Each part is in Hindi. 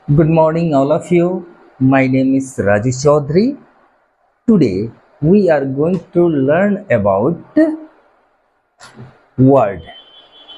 Good morning, all of you. My name is Rajesh Chaudhary. Today, we are going to learn about word.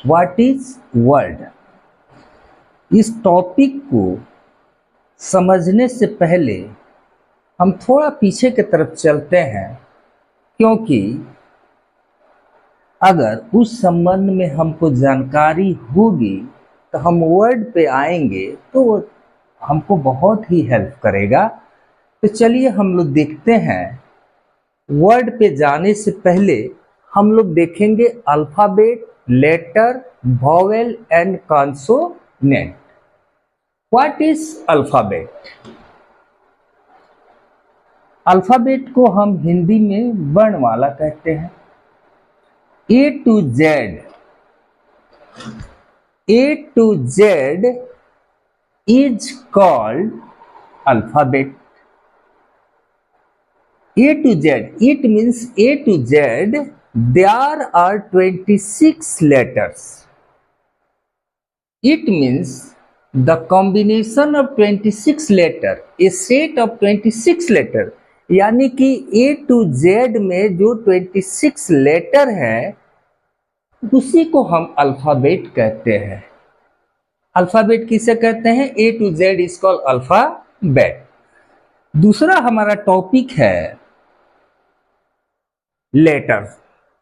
What is word? इस टॉपिक को समझने से पहले हम थोड़ा पीछे की तरफ चलते हैं, क्योंकि अगर उस संबंध में हमको जानकारी होगी तो हम वर्ड पे आएंगे तो वो हमको बहुत ही हेल्प करेगा। तो चलिए हम लोग देखते हैं। वर्ड पे जाने से पहले हम लोग देखेंगे alphabet, letter, vowel and consonant. What is alphabet? Alphabet को हम हिंदी में वर्णमाला कहते हैं। A to Z is called alphabet. A to Z, it means A to Z, there are 26 letters. It means the combination of 26 letter, a set of 26 letter, यानी कि A to Z में जो 26 लेटर है उसी को हम अल्फाबेट कहते हैं। अल्फाबेट किसे कहते हैं? A to Z is called alphabet. दूसरा हमारा टॉपिक है letter.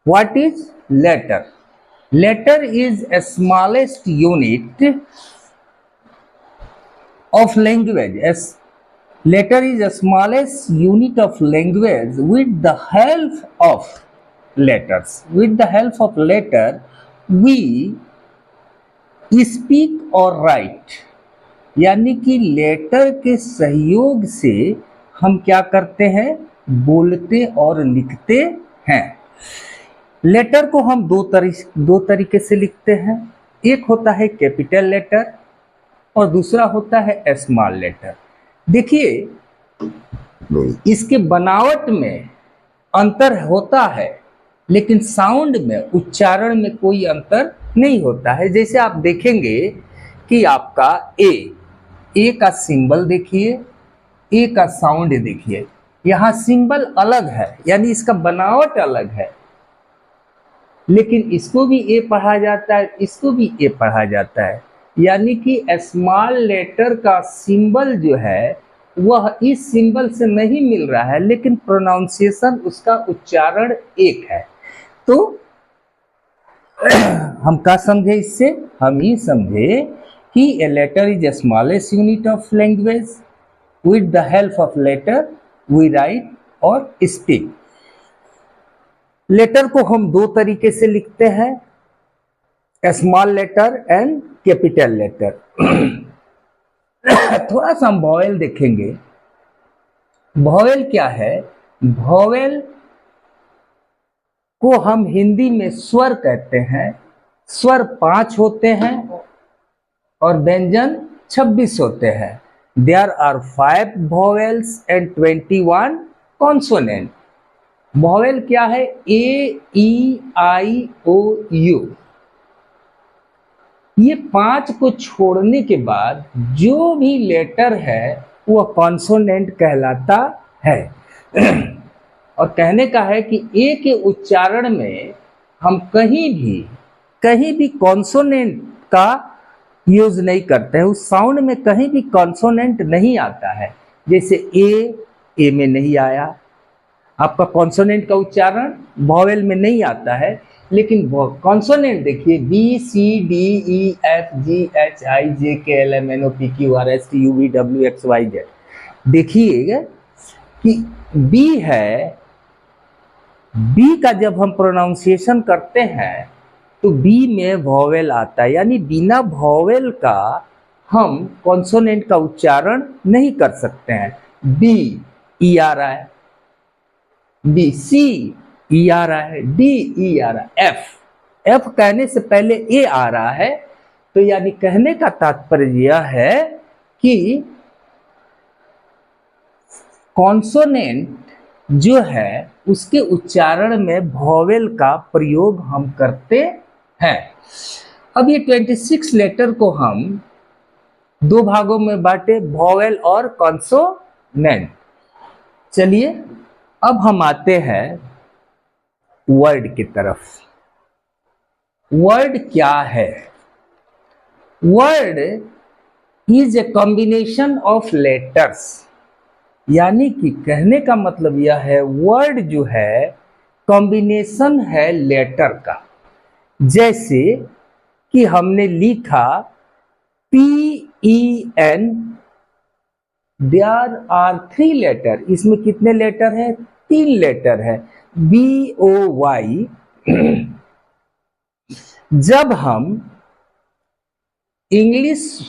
What is letter? Letter is smallest unit of language. Letter is the smallest unit of language. With the help of letters, we speak or write. यानी कि लेटर के सहयोग से हम क्या करते हैं? बोलते और लिखते हैं। लेटर को हम दो तरीके से लिखते हैं। एक होता है कैपिटल लेटर और दूसरा होता है स्मॉल लेटर। देखिए, इसके बनावट में अंतर होता है, लेकिन साउंड में, उच्चारण में कोई अंतर नहीं होता है। जैसे आप देखेंगे कि आपका ए का सिंबल देखिए, ए का साउंड देखिए, यहाँ सिंबल अलग है, यानी इसका बनावट अलग है, लेकिन इसको भी ए पढ़ा जाता है, इसको भी ए पढ़ा जाता है। यानी कि स्मॉल लेटर का सिंबल जो है वह इस सिंबल से नहीं मिल रहा है, लेकिन प्रोनाउंसिएशन, उसका उच्चारण एक है। तो हम क्या समझे इससे? हम ये समझे कि a letter is a smallest unit of language. With the help of letter we write और स्पीक। लेटर को हम दो तरीके से लिखते हैं, small letter and capital letter. थोड़ा सा हम वॉवेल देखेंगे। वॉवेल क्या है? वॉवेल को हम हिंदी में स्वर कहते हैं। स्वर 5 होते हैं और व्यंजन 26 होते हैं। There are 5 vowels and 21 consonant. Vowel क्या है? A, E, I, O, U. ये 5 को छोड़ने के बाद जो भी लेटर है वह कॉन्सोनेंट कहलाता है। और कहने का है कि ए के उच्चारण में हम कहीं भी कॉन्सोनेंट का यूज नहीं करते हैं। उस साउंड में कहीं भी कॉन्सोनेंट नहीं आता है। जैसे ए में नहीं आया, आपका कॉन्सोनेंट का उच्चारण वॉवेल में नहीं आता है, लेकिन कॉन्सोनेंट देखिए, B, C, D, E, F, G, H, I, J, K, L, M, N, O, P, Q, R, S, T, U, V, W, X, Y, Z. देखिएगा कि बी है, बी का जब हम प्रोनाउंसिएशन करते हैं तो बी में वॉवेल आता है, यानी बिना वॉवेल का हम कॉन्सोनेंट का उच्चारण नहीं कर सकते हैं। बी, ई आ रहा है, बी, सी, ई आ रहा है, डी, ई आ रहा है, एफ कहने से पहले ए आ रहा है। तो यानी कहने का तात्पर्य यह है कि कॉन्सोनेंट जो है उसके उच्चारण में वॉवेल का प्रयोग हम करते हैं। अब ये 26 लेटर को हम दो भागों में बांटे, वॉवेल और कॉन्सोनेंट। चलिए अब हम आते हैं वर्ड की तरफ। वर्ड क्या है? Word is a combination of letters, यानी कि कहने का मतलब यह है वर्ड जो है कॉम्बिनेशन है लेटर का। जैसे कि हमने लिखा PEN, देयर आर 3 लेटर, इसमें कितने लेटर है? 3 लेटर है। BOY, जब हम इंग्लिश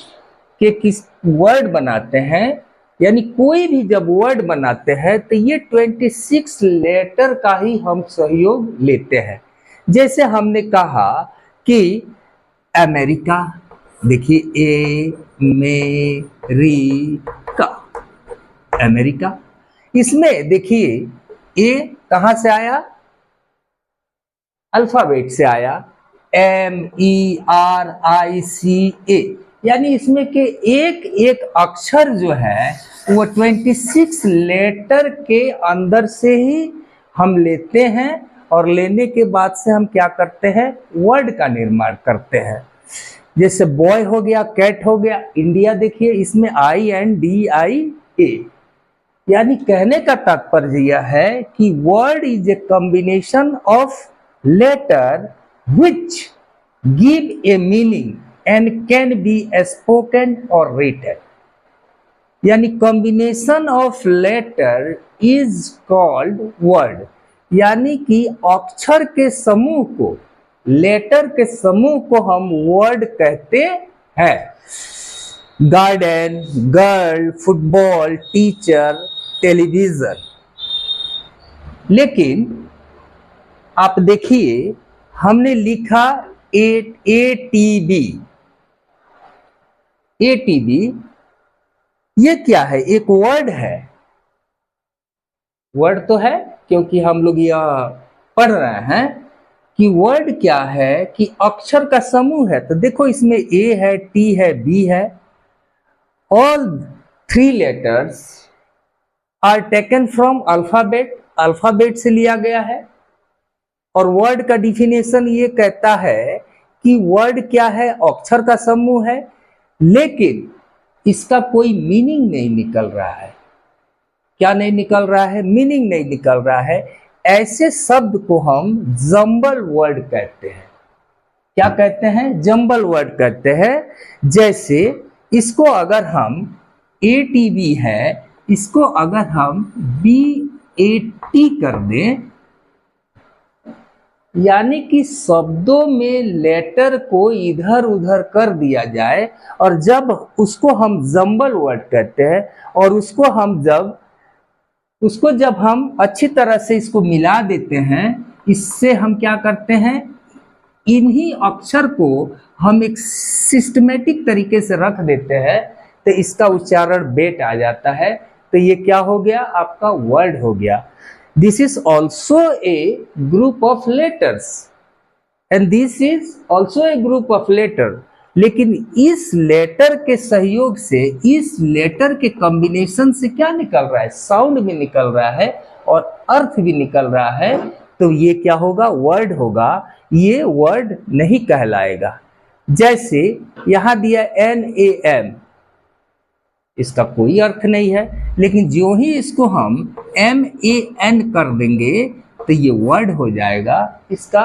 के किस वर्ड बनाते हैं, यानी कोई भी जब वर्ड बनाते हैं तो ये 26 लेटर का ही हम सहयोग लेते हैं। जैसे हमने कहा कि अमेरिका, देखिए अमेरिका, अमेरिका, इसमें देखिए ए कहां से आया? अल्फाबेट से आया, MERICA, यानी इसमें के एक एक अक्षर जो है वो 26 लेटर के अंदर से ही हम लेते हैं, और लेने के बाद से हम क्या करते हैं? वर्ड का निर्माण करते हैं। जैसे बॉय हो गया, कैट हो गया, इंडिया देखिए इसमें INDIA, यानी कहने का तात्पर्य यह है कि word is a combination of letter which give a meaning and can be spoken or written, यानी combination of letter is called word, यानी कि अक्षर के समूह को, लेटर के समूह को हम वर्ड कहते हैं। Garden, girl, football, teacher, television. लेकिन आप देखिए हमने लिखा ATB, ATB ये क्या है? एक वर्ड है। वर्ड तो है क्योंकि हम लोग यह पढ़ रहे हैं कि वर्ड क्या है कि अक्षर का समूह है। तो देखो इसमें A है, T है, B है। All 3 letters are taken from alphabet, alphabet से लिया गया है। और वर्ड का डिफिनेशन ये कहता है कि वर्ड क्या है? अक्षर का समूह है, लेकिन इसका कोई मीनिंग नहीं निकल रहा है। क्या नहीं निकल रहा है? मीनिंग नहीं निकल रहा है। ऐसे शब्द को हम जंबल वर्ड कहते हैं। क्या कहते हैं? जंबल वर्ड कहते हैं। जैसे इसको अगर हम ATB है, इसको अगर हम BAT कर दें, यानी कि शब्दों में लेटर को इधर उधर कर दिया जाए, और जब उसको हम जंबल वर्ड कहते हैं, और उसको जब हम अच्छी तरह से इसको मिला देते हैं, इससे हम क्या करते हैं? इन्हीं अक्षर को हम एक सिस्टमेटिक तरीके से रख देते हैं, तो इसका उच्चारण बेट आ जाता है। तो ये क्या हो गया? आपका वर्ड हो गया। This is also a group of letters and this is also a group of letter, लेकिन इस लेटर के सहयोग से, इस लेटर के कॉम्बिनेशन से क्या निकल रहा है? साउंड भी निकल रहा है और अर्थ भी निकल रहा है। तो ये क्या होगा? वर्ड होगा। ये वर्ड नहीं कहलाएगा। जैसे यहां दिया NAM, इसका कोई अर्थ नहीं है, लेकिन जो ही इसको हम MAN कर देंगे तो ये वर्ड हो जाएगा, इसका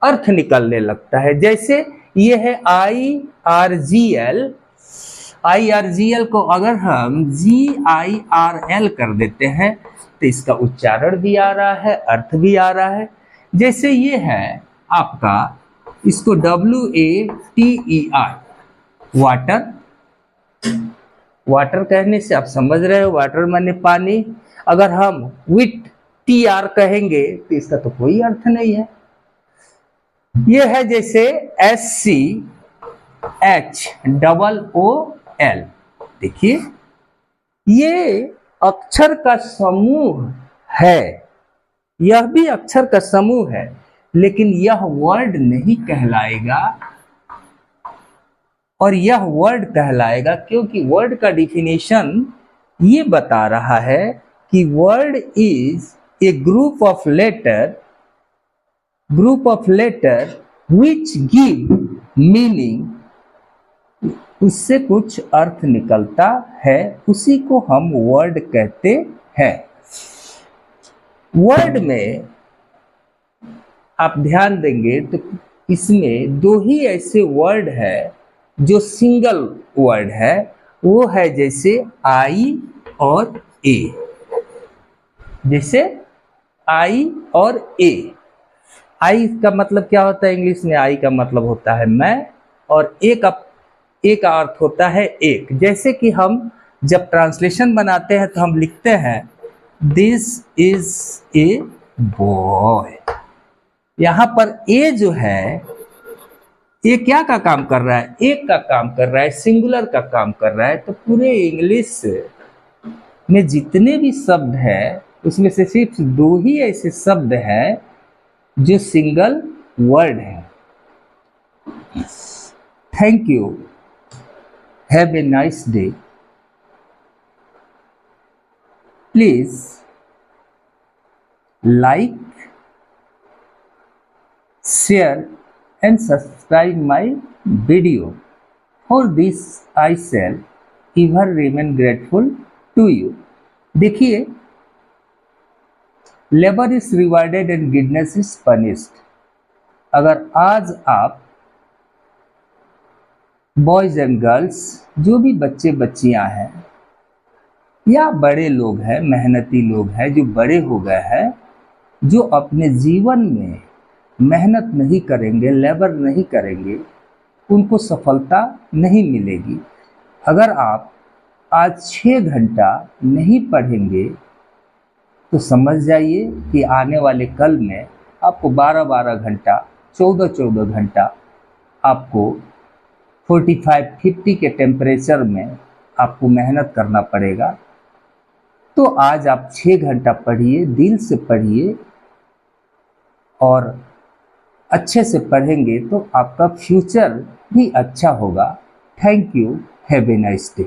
अर्थ निकलने लगता है। जैसे ये है IRGL, IRGL को अगर हम GIRL कर देते हैं तो इसका उच्चारण भी आ रहा है, अर्थ भी आ रहा है। जैसे ये है आपका, इसको WATER, वाटर, वाटर कहने से आप समझ रहे हो, वाटर माने पानी। अगर हम विथ TR कहेंगे तो इसका तो कोई अर्थ नहीं है। ये है जैसे SCHOOL, देखिए ये अक्षर का समूह है, यह भी अक्षर का समूह है, लेकिन यह वर्ड नहीं कहलाएगा। और यह वर्ड कहलाएगा, क्योंकि वर्ड का डिफिनेशन ये बता रहा है कि word is a group of letter which give meaning, उससे कुछ अर्थ निकलता है, उसी को हम वर्ड कहते हैं। वर्ड में आप ध्यान देंगे तो इसमें दो ही ऐसे वर्ड है जो सिंगल वर्ड है, वो है जैसे आई और ए। जैसे आई और ए। आई का मतलब क्या होता है इंग्लिश में? आई का मतलब होता है मैं, और ए का अर्थ होता है एक। जैसे कि हम जब ट्रांसलेशन बनाते हैं तो हम लिखते हैं दिस इज ए बॉय। यहाँ पर ए जो है, ए क्या का काम कर रहा है? एक का काम कर रहा है, सिंगुलर का काम कर रहा है। तो पूरे इंग्लिश में जितने भी शब्द हैं उसमें से सिर्फ दो ही ऐसे शब्द हैं जो सिंगल वर्ड है। Thank you, have a nice day. Please like, share and subscribe my video. For this I shall ever remain grateful to you. देखिए, labour is rewarded and goodness is punished. अगर आज आप बॉयज एंड गर्ल्स, जो भी बच्चे बच्चियां हैं या बड़े लोग हैं, मेहनती लोग हैं जो बड़े हो गए हैं, जो अपने जीवन में मेहनत नहीं करेंगे, लेबर नहीं करेंगे, उनको सफलता नहीं मिलेगी। अगर आप आज 6 घंटा नहीं पढ़ेंगे तो समझ जाइए कि आने वाले कल में आपको 12-12 घंटा, 14-14 घंटा आपको 45-50 के टेम्परेचर में आपको मेहनत करना पड़ेगा। तो आज आप 6 घंटा पढ़िए, दिल से पढ़िए, और अच्छे से पढ़ेंगे तो आपका फ्यूचर भी अच्छा होगा। Thank you, have a nice day.